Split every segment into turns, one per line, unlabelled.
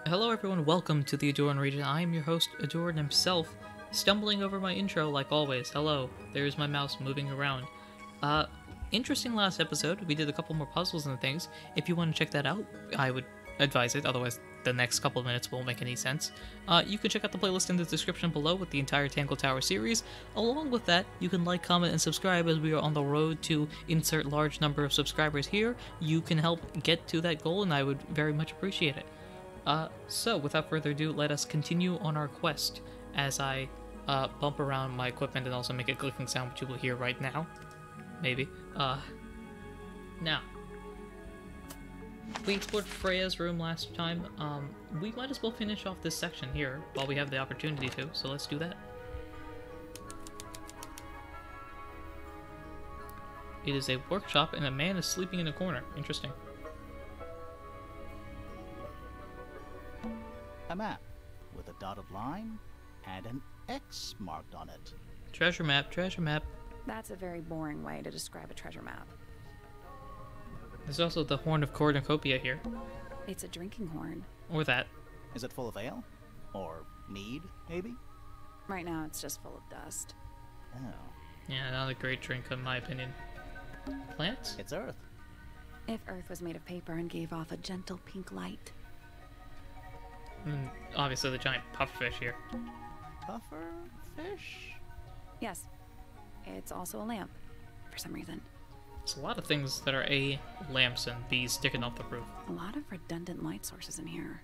Hello everyone, welcome to the Ahdurin region. I am your host, Ahdurin himself, stumbling over my intro like always. Hello, there's my mouse moving around. Interesting last episode. We did a couple more puzzles and things. If you want to check that out, I would advise it, otherwise the next couple of minutes won't make any sense. You can check out the playlist in the description below with the entire Tangle Tower series. Along with that, you can like, comment, and subscribe as we are on the road to insert large number of subscribers here. You can help get to that goal and I would very much appreciate it. So, without further ado, let us continue on our quest as I bump around my equipment and also make a clicking sound, which you will hear right now. Maybe. Now. We explored Freya's room last time. We might as well finish off this section here while we have the opportunity to, so let's do that. It is a workshop and a man is sleeping in a corner. Interesting.
A map with a dotted line and an X marked on it.
Treasure map, treasure map.
That's a very boring way to describe a treasure map.
There's also the Horn of Cornucopia here.
It's a drinking horn.
Or that.
Is it full of ale? Or mead, maybe?
Right now it's just full of dust.
Oh.
Yeah, not a great drink in my opinion. Plants?
It's earth.
If Earth was made of paper and gave off a gentle pink light.
And obviously the giant pufferfish here.
Puffer fish?
Yes. It's also a lamp, for some reason.
It's a lot of things that are A, lamps, and B, sticking off the roof.
A lot of redundant light sources in here.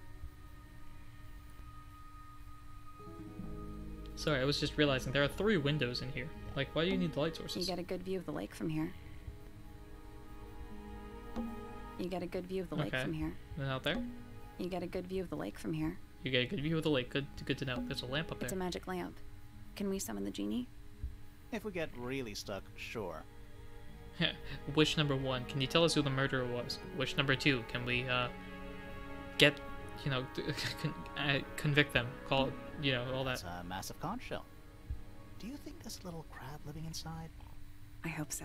Sorry, I was just realizing there are 3 windows in here. Like, why do you need the light sources?
You get a good view of the lake from here. You get a good view of the lake from here.
And out there?
You get a good view of the lake from here.
You get a good view of the lake. Good to know. There's a lamp up there.
It's a magic lamp. Can we summon the genie?
If we get really stuck, sure.
Wish number 1, can you tell us who the murderer was? Wish number 2, can we, get, you know, convict them, call, you know, all that.
It's a massive conch shell. Do you think there's a little crab living inside?
I hope so.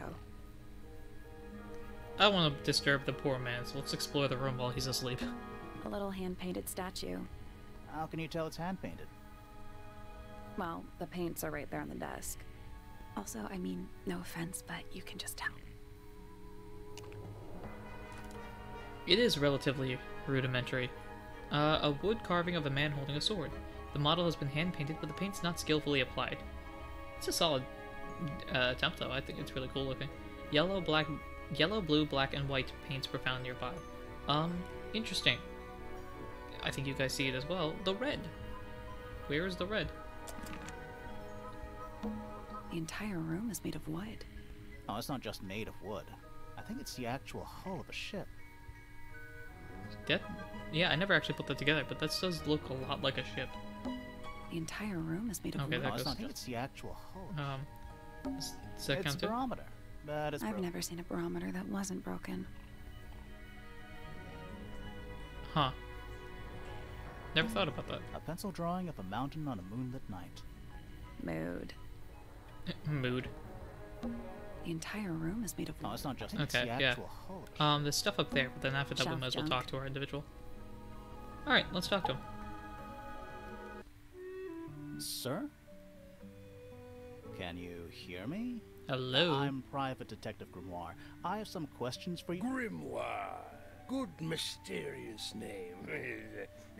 I don't want to disturb the poor man, so let's explore the room while he's asleep.
A little hand-painted statue.
How can you tell it's hand-painted?
Well, the paints are right there on the desk. Also, I mean, no offense, but you can just tell.
It is relatively rudimentary. A wood carving of a man holding a sword. The model has been hand-painted, but the paint's not skillfully applied. It's a solid attempt, though. I think it's really cool looking. Yellow, blue, black, and white paints were found nearby. Interesting. I think you guys see it as well. The red. Where is the red?
The entire room is made of wood.
Oh, it's not just made of wood. I think it's the actual hull of a ship.
Yeah, I never actually put that together, but that does look a lot like a ship.
The entire room is made of wood.
That goes.
I think it's the actual hull.
Does that count
It's a
too?
barometer. That is
I've never seen a barometer that wasn't broken.
Huh. Never thought about that.
A pencil drawing of a mountain on a moonlit night.
Mood.
Mood.
The entire room is made of wood.
Oh, it's not just
Okay,
it's the
yeah.
actual hull of a ship.
There's stuff up there, but then after that we
Shelf
might as well
junk.
talk to our individual. Alright, let's talk to him.
Sir? Can you hear me?
Hello.
I'm Private Detective Grimoire. I have some questions for you.
Grimoire. Good mysterious name.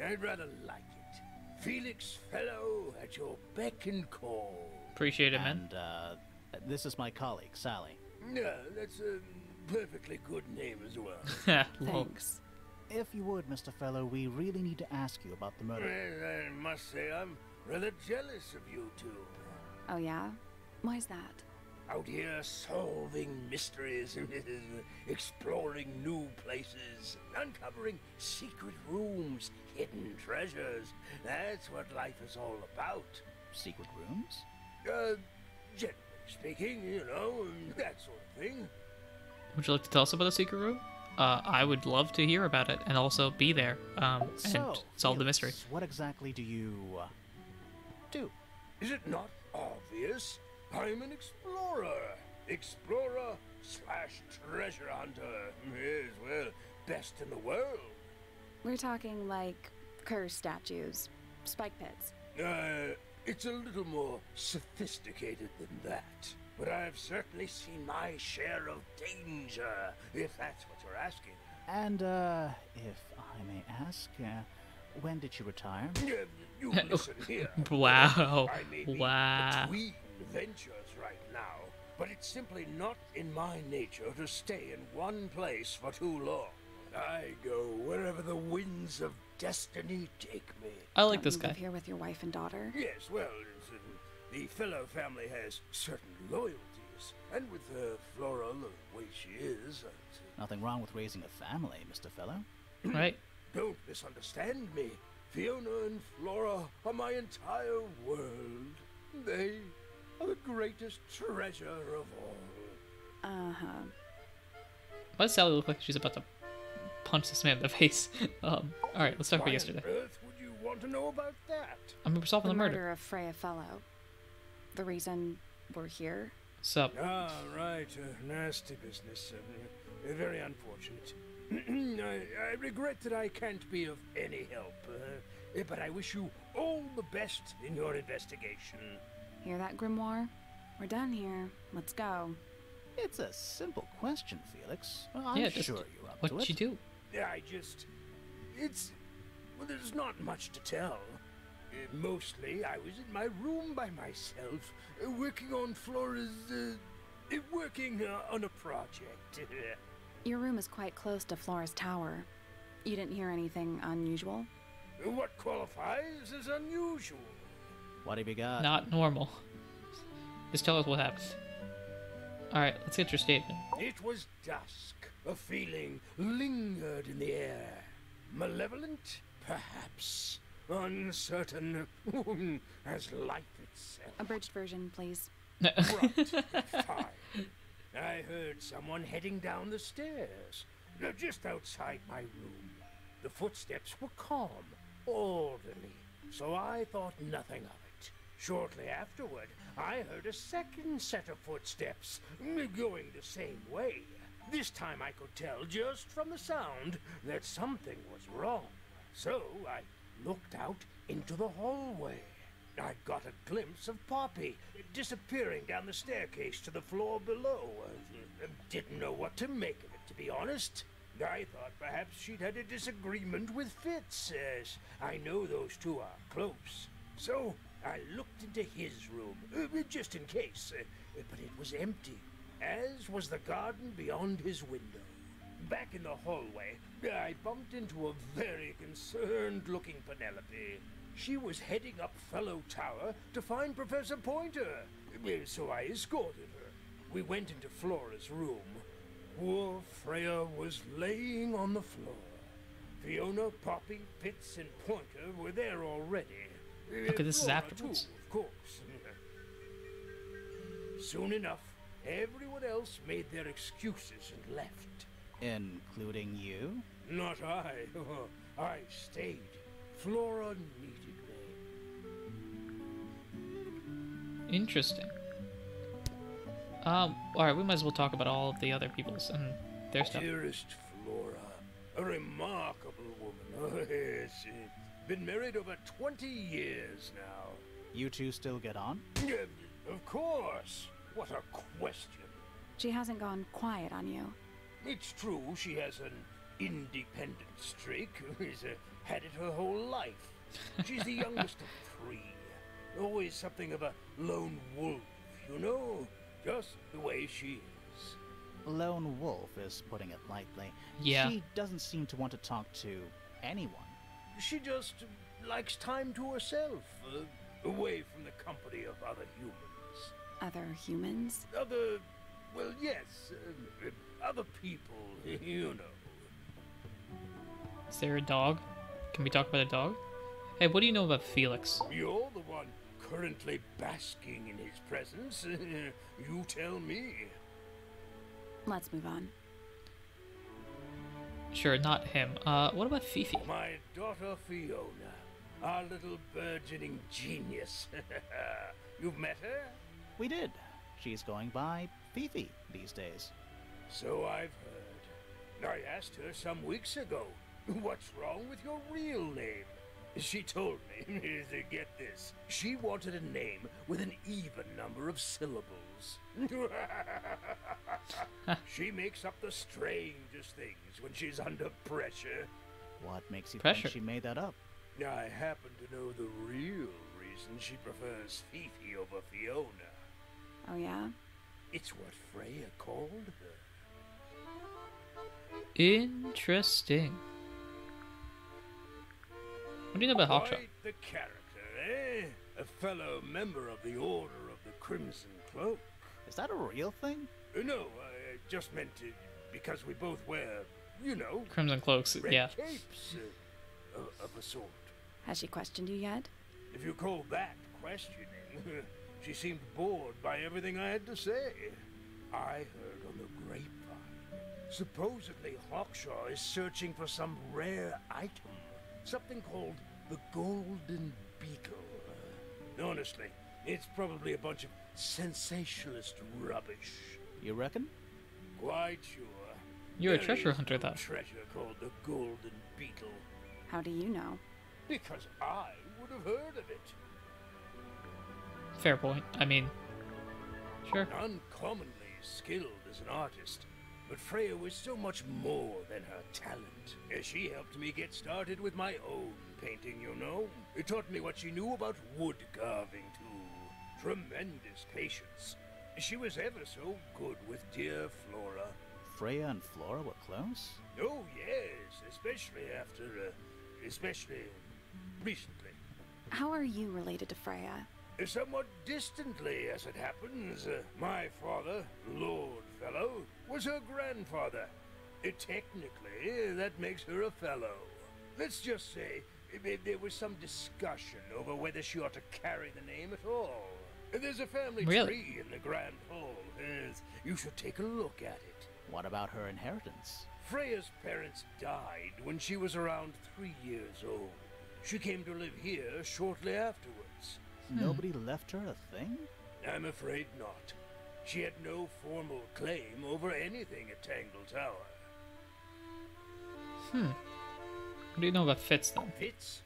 I'd rather like it. Felix Fellow at your beck and call.
Appreciate it, man.
And, this is my colleague, Sally.
Yeah, that's a perfectly good name as well.
Lol.
Thanks.
If you would, Mr. Fellow, we really need to ask you about the murder.
Well, I must say I'm rather jealous of you two.
Oh yeah? Why's that?
Out here solving mysteries and exploring new places, uncovering secret rooms, hidden treasures. That's what life is all about.
Secret rooms?
Generally speaking, you know, that sort of thing.
Would you like to tell us about a secret room? I would love to hear about it and also be there and solve the mystery.
Felix, what exactly do you do?
Is it not obvious? I'm an explorer. Explorer slash treasure hunter. Yes, well, best in the world.
We're talking like Curse statues. Spike pits.
It's a little more sophisticated than that. But I've certainly seen my share of danger, if that's what you're asking.
And, if I may ask, when did you retire?
You listen here.
Wow.
I may be
Wow.
between ventures right now, but it's simply not in my nature to stay in one place for too long. I go wherever the winds of destiny take me.
I like
Don't
this
you
guy.
live here with your wife and daughter?
Yes, well, the fellow family has certain loyalties, and with Flora the way she is,
Nothing wrong with raising a family, Mr. Fellow.
Right?
don't misunderstand me. Fiona and Flora are my entire world. They are the greatest treasure of all.
Uh-huh.
Why does Sally look like she's about to punch this man in the face? Alright, let's talk about
Why
yesterday.
on earth would you want to know about that?
I mean, we're solving
The
the murder.
murder of Freya Fellow. The reason we're here?
Sup?
Ah, right. Nasty business. Very unfortunate. I regret that I can't be of any help, but I wish you all the best in your investigation.
Hear that, Grimoire? We're done here. Let's go.
It's a simple question, Felix. Well, I'm
Yeah, just
sure you're up to
what'd
it.
you do?
Well, there's not much to tell. Mostly, I was in my room by myself, working on Flora's, working on a project.
Your room is quite close to Flora's tower. You didn't hear anything unusual?
What qualifies as unusual?
What have you got?
Not normal. Just tell us what happened. Alright, let's get your statement.
It was dusk. A feeling lingered in the air. Malevolent, perhaps. Uncertain, as life itself.
Abridged version, please.
Right, fine. I heard someone heading down the stairs, just outside my room. The footsteps were calm, orderly, so I thought nothing of it. Shortly afterward, I heard a second set of footsteps, going the same way. This time I could tell just from the sound that something was wrong. So I looked out into the hallway. I got a glimpse of Poppy disappearing down the staircase to the floor below. Didn't know what to make of it, to be honest. I thought perhaps she'd had a disagreement with Fitz, as I know those two are close. So I looked into his room, just in case, but it was empty, as was the garden beyond his window. Back in the hallway, I bumped into a very concerned-looking Penelope. She was heading up Fellow Tower to find Professor Pointer, so I escorted her. We went into Flora's room. Poor Freya was laying on the floor. Fiona, Poppy, Fitz, and Pointer were there already.
Okay, this is
Flora,
afterwards.
too, of course. Soon enough, everyone else made their excuses and left.
Including you?
Not I. I stayed. Flora needed me.
Interesting. Alright, we might as well talk about all of the other people's and their stuff.
Dearest Flora, a remarkable woman. Oh, yes. Been married over 20 years now.
You two still get on?
Of course. What a question.
She hasn't gone quiet on you.
It's true she has an independent streak. She's had it her whole life. She's the youngest of three. Always something of a lone wolf, you know? Just the way she is.
Lone wolf is putting it lightly.
Yeah.
She doesn't seem to want to talk to anyone.
She just likes time to herself, away from the company of other humans.
Other humans?
Well, yes, other people, you know.
Is there a dog? Can we talk about a dog? Hey, what do you know about Felix?
You're the one currently basking in his presence. You tell me.
Let's move on.
Sure, not him. What about Fifi?
My daughter Fiona, our little burgeoning genius. You've met her?
We did. She's going by Fifi these days.
So I've heard. I asked her some weeks ago, what's wrong with your real name? She told me, to get this, she wanted a name with an even number of syllables. She makes up the strangest things when she's under pressure.
What makes you
Pressure.
think she made that up?
I happen to know the real reason she prefers Fifi over Fiona.
Oh, yeah?
It's what Freya called her.
Interesting. What do you know about Hawkshaw?
Quite the character, eh? A fellow member of the Order of the Crimson Cloak.
Is that a real thing?
No, I just meant because we both wear, you know,
Crimson Cloaks,
red
yeah.
capes of a sort.
Has she questioned you yet?
If you call that questioning, she seemed bored by everything I had to say. I heard on the grapevine. Supposedly Hawkshaw is searching for some rare item. Something called the Golden Beetle. Honestly, it's probably a bunch of sensationalist rubbish.
You reckon?
Quite sure.
You're a
There
treasure
is
hunter,
no
though.
treasure called the Golden Beetle.
How do you know?
Because I would have heard of it.
Fair point. I mean, sure.
Uncommonly skilled as an artist, but Freya was so much more than her talent. She helped me get started with my own painting, you know. It taught me what she knew about wood carving, too. Tremendous patience. She was ever so good with dear Flora.
Freya and Flora were close?
Oh, yes, especially especially recently.
How are you related to Freya?
Somewhat distantly, as it happens. My father, Lord Fellow, was her grandfather. Technically, that makes her a fellow. Let's just say there was some discussion over whether she ought to carry the name at all. There's a family
Really?
tree in the Grand Hall. You should take a look at it.
What about her inheritance?
Freya's parents died when she was around 3 years old. She came to live here shortly afterwards.
Nobody left her a thing?
I'm afraid not. She had no formal claim over anything at Tangle Tower.
What do you know about Fitz, then?
Fitz?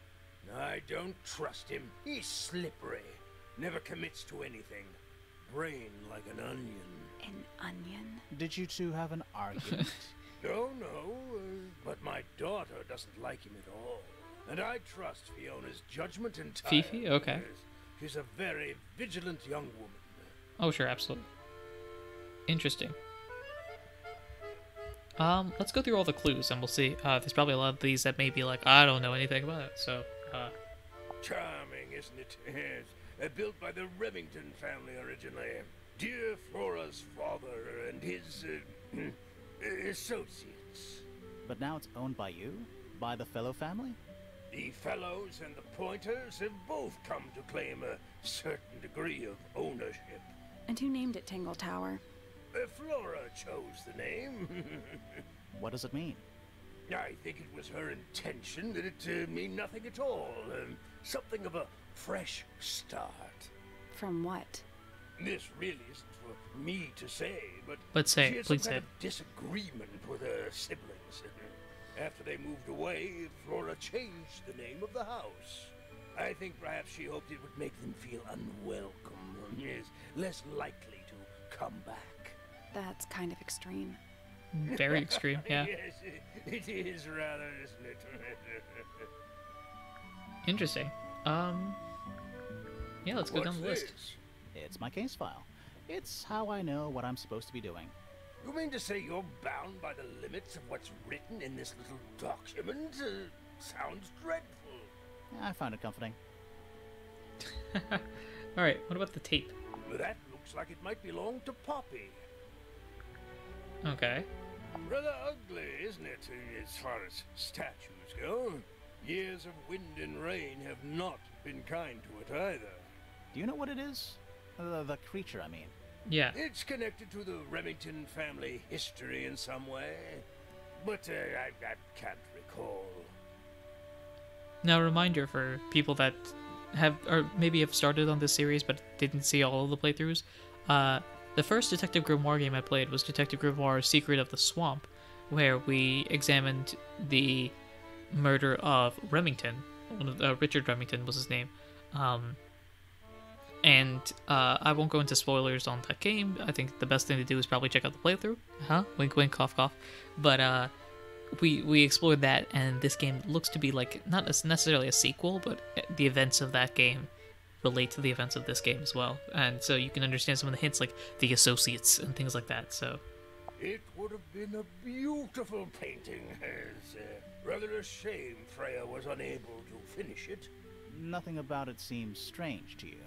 I don't trust him. He's slippery. Never commits to anything. Brain like an onion.
An onion?
Did you two have an argument?
No, but my daughter doesn't like him at all. And I trust Fiona's judgment entirely.
Fifi? Okay.
She's a very vigilant young woman.
Oh, sure, absolutely. Interesting. Let's go through all the clues and we'll see. There's probably a lot of these that may be like, I don't know anything about it, so,
Charming, isn't it? Yes. Built by the Remington family originally. Dear Flora's father and his associates.
But now it's owned by you? By the Fellow family?
The Fellows and the Pointers have both come to claim a certain degree of ownership.
And who named it Tangle Tower?
Flora chose the name.
What does it mean?
I think it was her intention that it mean nothing at all. Something of a fresh start.
From what?
This really isn't for me to say,
But say
she
it,
had some
please
kind
say
of disagreement with her siblings. After they moved away, Flora changed the name of the house. I think perhaps she hoped it would make them feel unwelcome, yes, less likely to come back.
That's kind of extreme.
very extreme, yeah.
Yes, it is rather, isn't it?
Interesting. Yeah, let's go down the list.
This?
It's my case file. It's how I know what I'm supposed to be doing.
You mean to say you're bound by the limits of what's written in this little document? Sounds dreadful.
I find it comforting.
Alright, what about the tape?
That looks like it might belong to Poppy.
Okay.
Rather ugly, isn't it, as far as statues go? Years of wind and rain have not been kind to it either.
Do you know what it is? The creature, I mean.
Yeah.
It's connected to the Remington family history in some way, but I can't recall.
Now, a reminder for people that have, or maybe have started on this series but didn't see all of the playthroughs. The first Detective Grimoire game I played was Detective Grimoire Secret of the Swamp, where we examined the murder of Remington, Richard Remington was his name. And I won't go into spoilers on that game. I think the best thing to do is probably check out the playthrough. Wink, wink, cough, cough. But we explored that, and this game looks to be like not necessarily a sequel, but the events of that game relate to the events of this game as well. And so you can understand some of the hints, like the associates and things like that. So
It would have been a beautiful painting. It's rather a shame Freya was unable to finish it.
Nothing about it seems strange to you.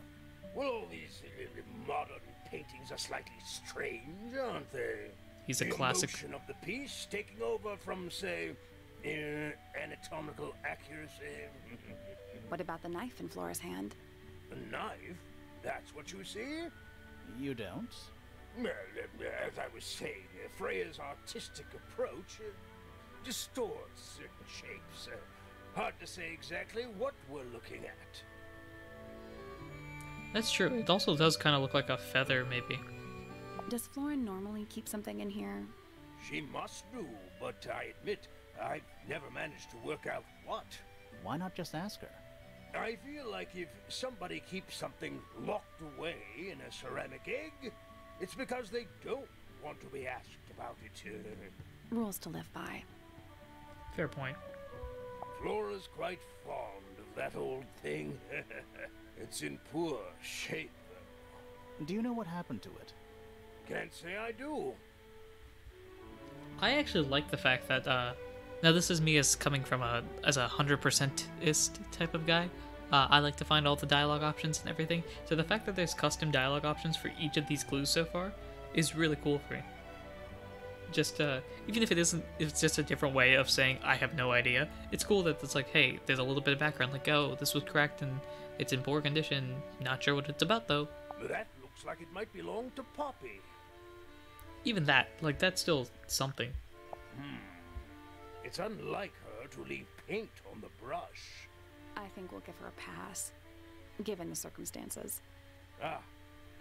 Well, all these modern paintings are slightly strange, aren't they?
he's a classic.
The emotion of the piece taking over from, say, anatomical accuracy.
What about the knife in Flora's hand?
A knife? That's what you see?
You don't?
Well, as I was saying, Freya's artistic approach distorts certain shapes. Hard to say exactly what we're looking at.
That's true. It also does kind of look like a feather, maybe.
Does Flora normally keep something in here?
She must do, but I admit I've never managed to work out what.
Why not just ask her?
I feel like if somebody keeps something locked away in a ceramic egg, it's because they don't want to be asked about it.
Rules to live by.
Fair point.
Flora's quite fond of that old thing. It's in poor shape, though.
Do you know what happened to it?
Can't say I do.
I actually like the fact that now this is me as coming from as a 100%ist type of guy. I like to find all the dialogue options and everything. So the fact that there's custom dialogue options for each of these clues so far is really cool for me. Just even if it's just a different way of saying I have no idea. It's cool that it's like, hey, there's a little bit of background, like, oh, this was correct and it's in poor condition. Not sure what it's about though.
That looks like it might belong to Poppy.
Even that, like, that's still something.
It's unlike her to leave paint on the brush.
I think we'll give her a pass, given the circumstances.
Ah,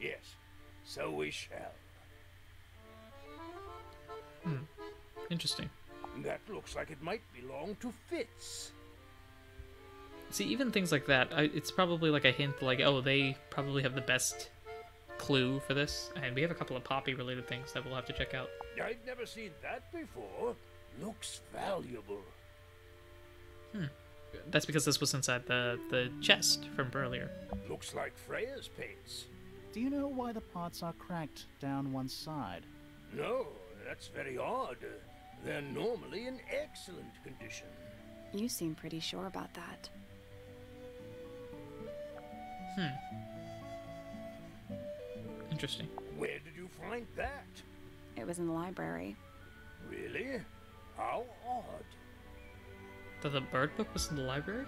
yes. So we shall.
Interesting.
That looks like it might belong to Fitz.
See, even things like that, it's probably like a hint, like, oh, they probably have the best clue for this, and we have a couple of Poppy-related things that we'll have to check out.
I've never seen that before. Looks valuable.
That's because this was inside the chest from earlier.
Looks like Freya's paints.
Do you know why the pots are cracked down one side?
No, that's very odd. They're normally in excellent condition.
You seem pretty sure about that.
Interesting.
Where did you find that?
It was in the library.
Really? How odd.
The bird book was in the library?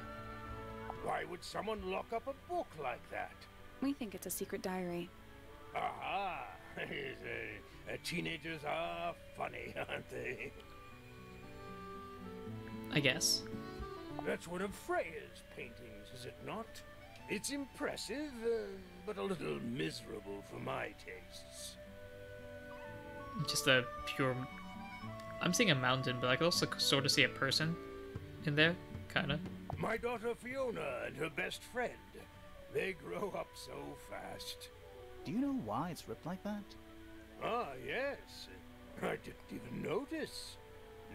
Why would someone lock up a book like that?
We think it's a secret diary.
Aha! Teenagers are funny, aren't they?
I guess.
That's one of Freya's paintings, is it not? It's impressive, but a little miserable for my tastes.
Just a pure... I'm seeing a mountain, but I can also sort of see a person in there, kind of.
My daughter Fiona and her best friend. They grow up so fast.
Do you know why it's ripped like that?
Ah, yes. I didn't even notice.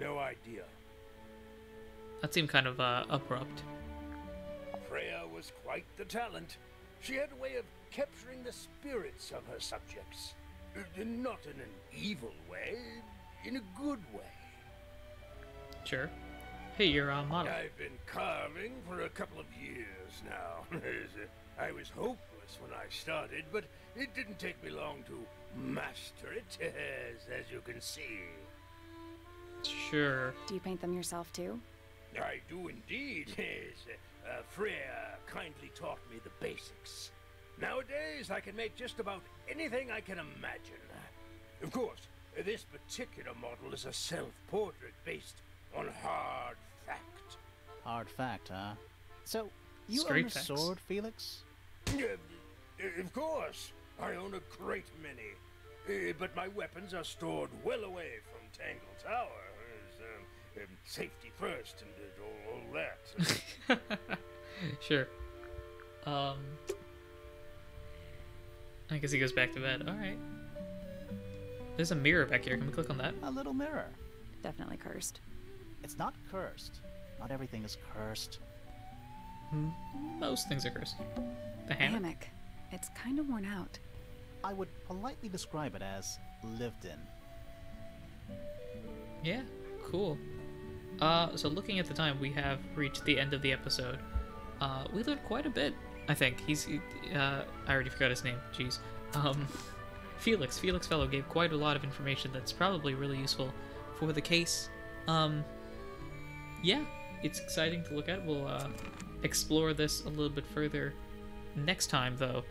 No idea.
That seemed kind of abrupt.
Freya was quite the talent. She had a way of capturing the spirits of her subjects. Not in an evil way, in a good way.
Sure. Hey, you're a model.
I've been carving for a couple of years now. I was hopeless when I started, but it didn't take me long to master it, as you can see.
Sure.
Do you paint them yourself too?
I do indeed, yes. Freya kindly taught me the basics. Nowadays, I can make just about anything I can imagine. Of course, this particular model is a self-portrait based on hard fact.
Hard fact, huh? So, you
Straight
own a
facts.
sword, Felix?
Of course, I own a great many. But my weapons are stored well away from Tangle Tower. Safety first and all that.
Sure. I guess he goes back to bed. Alright. There's a mirror back here. Can we click on that?
A little mirror.
Definitely cursed.
It's not cursed. Not everything is cursed.
Most things are cursed. The
The
hammock.
hammock. It's kind of worn out.
I would politely describe it as lived in.
Yeah, cool. So looking at the time, we have reached the end of the episode. We learned quite a bit, I think. I already forgot his name, jeez. Felix Fellow gave quite a lot of information that's probably really useful for the case. Yeah, it's exciting to look at. We'll, explore this a little bit further next time, though.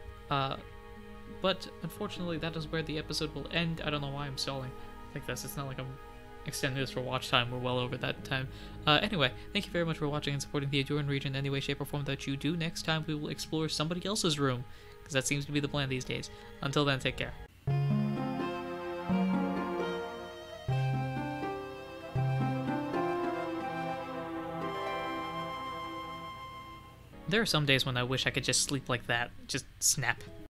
But unfortunately, that is where the episode will end. I don't know why I'm stalling like this. It's not like I'm extending this for watch time. We're well over that time. Anyway, thank you very much for watching and supporting the Ahdurin region in any way, shape, or form that you do. Next time, we will explore somebody else's room, because that seems to be the plan these days. Until then, take care. There are some days when I wish I could just sleep like that. Just snap.